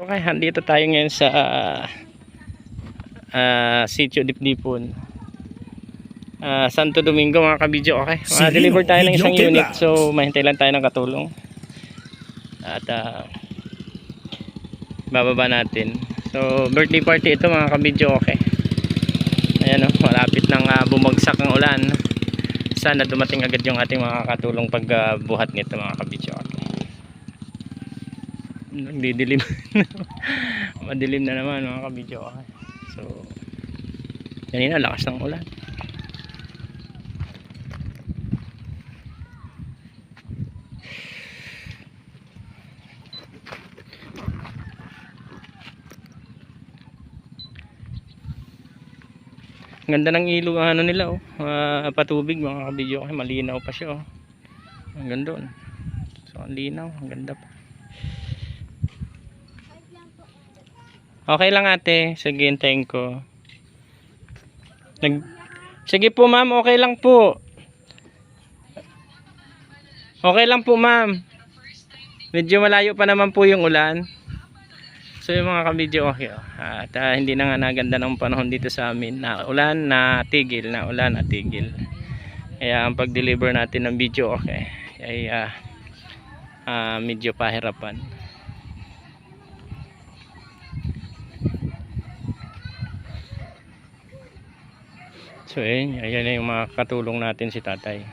Okay, andito tayo ngayon sa Sitio Dipdipon, Santo Domingo mga kabidyo. Okay, deliver tayo ng isang unit, so mahintay lang tayo ng katulong at bababa natin. So birthday party ito mga kabidyo. Okay, ayan o, malapit nang bumagsak ang ulan. Sana dumating agad yung ating mga katulong pagbuhat nito mga kabidyo. Okay, nagdidilim. Madilim na naman mga kabidyo. Okay, so kanina lakas ng ulan. Ganda ng ilog ano nila, oh. Patubig mga kabidyo. Okay, malinaw pa siya, oh. Ang ganda doon. So ang linaw, ang ganda pa. Okay lang ate, sige, hintayin ko. Sige po ma'am, okay lang po. Okay lang po ma'am. Medyo malayo pa naman po yung ulan. So yung mga kabidyo, okay, oh. At hindi na nga naganda ng panahon dito sa amin. Na ulan na tigil, na ulan na tigil. Kaya ang pag-deliver natin ng video, okay, ay medyo pahirapan. So ayan na yung mga katulong natin, si tatay.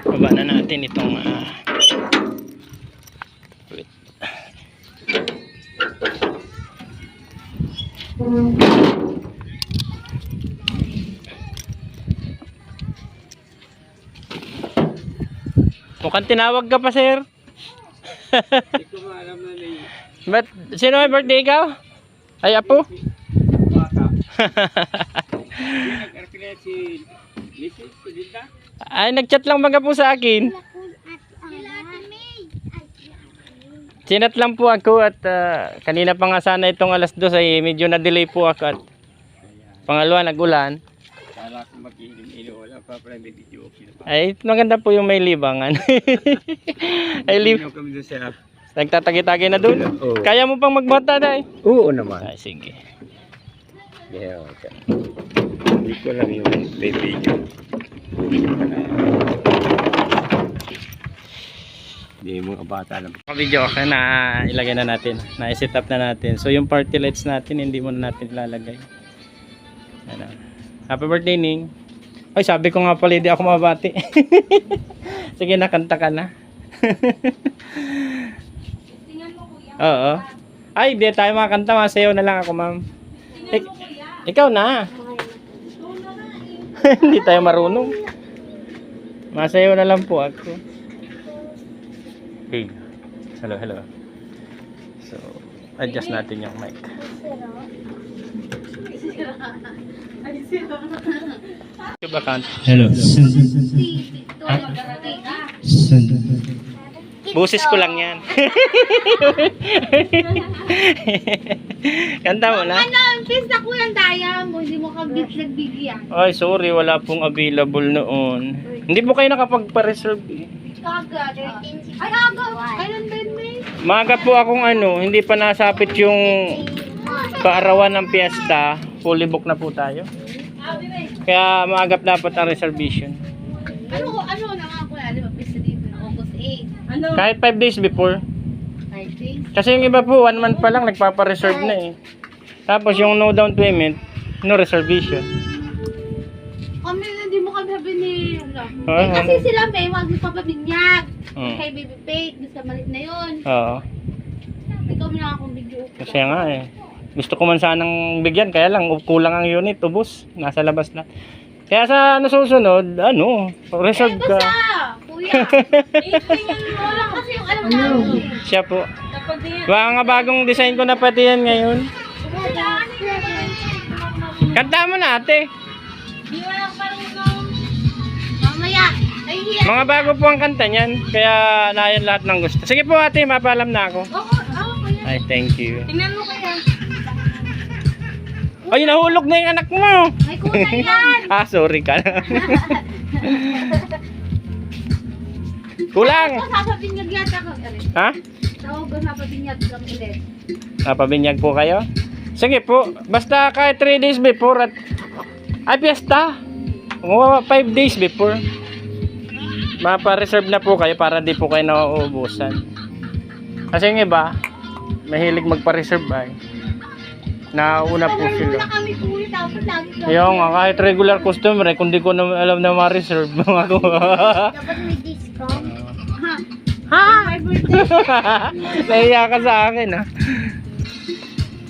Baba na natin itong wait. Mukhang tinawag ka pa, sir. Hindi ko maalam na na yun. But, sino may birthday ikaw? Ay, apo? Bata. Nag-arkilet si Mrs. Pudita. Ay, nag-chat lang baga po sa akin. Sinat lang po ako at kanina pa nga sana itong alas 2 ay medyo na-delay po ako at pangalawa nag-ulan. Kala ko mag-ilim-ilo. Wala pa pala may video okay na pa. Ay, maganda po yung may libangan. Ay, Kami doon sa... nagtatagi-tagi na doon. Oo. Kaya mo pang magbata na eh. Oo naman. Ay, sige. Yeah, okay. Hindi ko lang yung may video. Hindi mga bata lang. Video okay na, ilagay na natin. Na-set up na natin. So yung party lights natin hindi muna natin ilalagay. Ano. Happy birthday Ning. Ay, sabi ko nga pala hindi ako mabati. Sige na, kanta ka na. Oo. Ay, di tayo makakanta. Masayaw na lang ako, ma'am. Ikaw na. Hindi tayo marunong. Masayaw na lang po ako. Okay. Hello, hello. So, adjust natin yung mic. Hello. Busis ko lang yan. Kanta mo na. Ano, please na kulang daya mo, hindi mo kabit nagbigyan. Ay, sorry, wala pong available noon. Hindi po kayo nakapagpa-reserve. Kaga, 13. Ay, aga. Kailan ba yun, May? Maaga po akong hindi pa nasapit yung kaarawan ng piyesta. Fully book na po tayo. Kaya maagap dapat ang reservation. Ano na nga kuya, di ba, please dito na August 8. Ano? Kahit 5 days before. 5 days? Kasi yung iba po, 1 month pa lang nagpapa-reserve na eh. Tapos yung no down payment, no reservation. Kami, hindi mo kami sabi ni... Ay, kasi sila may wag magpapabinyag. Hmm. Kay Baby Pate, doon sa malit na yun. Oo. Ikaw mo na akong video. Kasi nga eh. Gusto ko man sanang bigyan, kaya lang kulang ang unit, ubos. Nasa labas na. Kaya sa susunod, reserve ka. Basta, kuya. Mo lang kasi yung alam namin. Siya po. Baka nga bagong design ko na pati yan ngayon. Kanta mo na ate. Di mo lang parang mamaya. Ay, hiya. Mga bago po ang kanta niyan. Kaya nayan lahat ng gusto. Sige po ate, mapaalam na ako. Oo, kuya. Ay, thank you. Tingnan mo kaya. Ay, nahulog na yung anak mo. May kulay yan. Ah, sorry ka. Kulang. Ako sasabinyag yata ka. Ha? Tawag ko sasabinyag ka ulit. Napabinyag po kayo? Sige po. Basta kahit 3 days before at... Ay, piyesta. 5 days before. Mapa-reserve na po kayo para di po kayo nauubusan. Kasi yung iba, mahilig magpa-reserve ay. Nauna po Tagal sila. muna kami kulit. Tapos lagi kami. Yung nga, kahit regular customer eh, kung di ko na alam na ma-reserve ako. Dapat may discount. Ha? Ha? My birthday. Nahiya ka sa akin ha.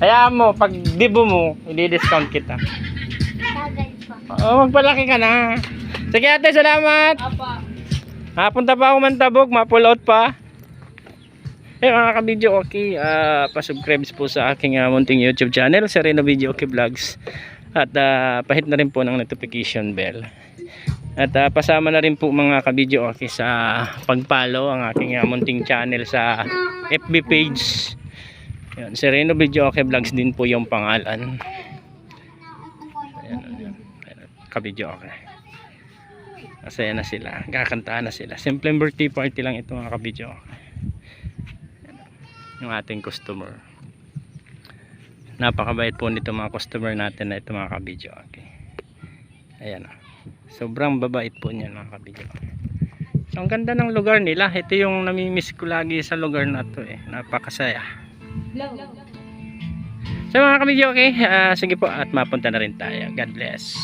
Hayaan mo, pag dibo mo, i-discount kita. Tagal pa. Oo, magpalaki ka na. Sige ate, salamat. Apa. Punta pa ako Mantabog, ma-pull out pa. Mga ka-video okay, pa-subscribe po sa aking munting YouTube channel, Sereno Video Okay Vlogs. At pahit na rin po ng notification bell. At pasama na rin po mga ka-video okay sa pag-follow ang aking munting channel sa FB page. Yan, Sereno Video Okay Vlogs din po yung pangalan. Ayan, ka-video okay. Masaya na sila, kakantaan na sila. Simpleng birthday party lang ito mga ka-video okay. Yung ating customer, napakabait po nito mga customer natin na ito mga ka-video okay. Ayan, sobrang babait po niyan mga ka-video. So, ang ganda ng lugar nila. Ito yung namimiss ko lagi sa lugar na to eh. Napakasaya. So mga ka-video okay, sige po at mapunta na rin tayo. God bless.